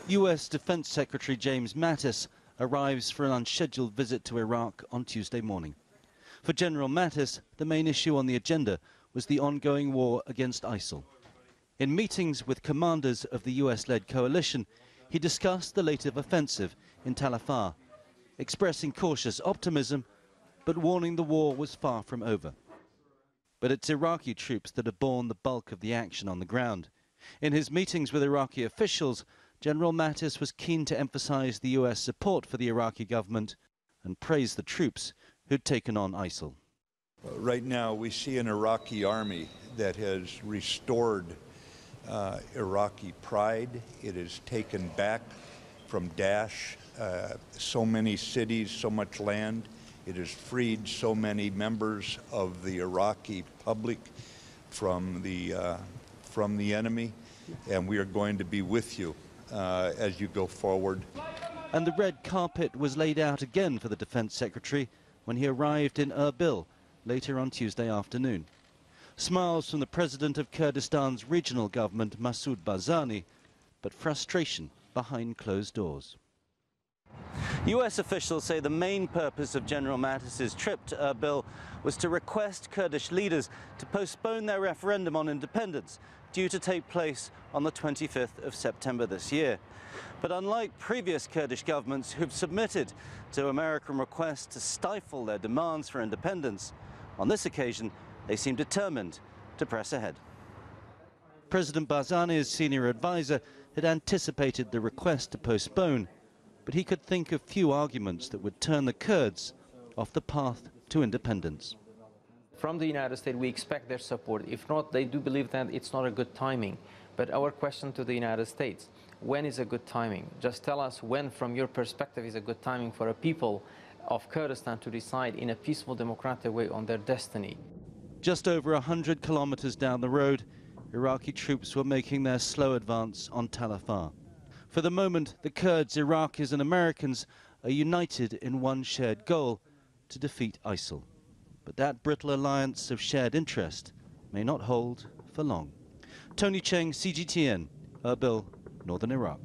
US Defense Secretary James Mattis arrives for an unscheduled visit to Iraq on Tuesday morning. For General Mattis, the main issue on the agenda was the ongoing war against ISIL. In meetings with commanders of the US-led coalition, he discussed the latest offensive in Tal Afar, expressing cautious optimism, but warning the war was far from over. But it's Iraqi troops that have borne the bulk of the action on the ground. In his meetings with Iraqi officials, General Mattis was keen to emphasize the US support for the Iraqi government and praise the troops who'd taken on ISIL. Right now we see an Iraqi army that has restored Iraqi pride. It has taken back from Daesh so many cities, so much land. It has freed so many members of the Iraqi public from the enemy, and we are going to be with you as you go forward. And the red carpet was laid out again for the Defense Secretary when he arrived in Erbil later on Tuesday afternoon. Smiles from the president of Kurdistan's regional government, Masoud Barzani, but frustration behind closed doors. US officials say the main purpose of General Mattis's trip to Erbil was to request Kurdish leaders to postpone their referendum on independence, due to take place on the 25th of September this year. But unlike previous Kurdish governments who've submitted to American requests to stifle their demands for independence, on this occasion they seem determined to press ahead. President Barzani's senior advisor had anticipated the request to postpone, but he could think of few arguments that would turn the Kurds off the path to independence. From the United States, we expect their support. If not, they do believe that it's not a good timing. But our question to the United States, when is a good timing? Just tell us when, from your perspective, is a good timing for a people of Kurdistan to decide in a peaceful, democratic way on their destiny. Just over 100 kilometers down the road, Iraqi troops were making their slow advance on Tal Afar. For the moment, the Kurds, Iraqis and Americans are united in one shared goal: to defeat ISIL. But that brittle alliance of shared interest may not hold for long. Tony Cheng, CGTN, Erbil, Northern Iraq.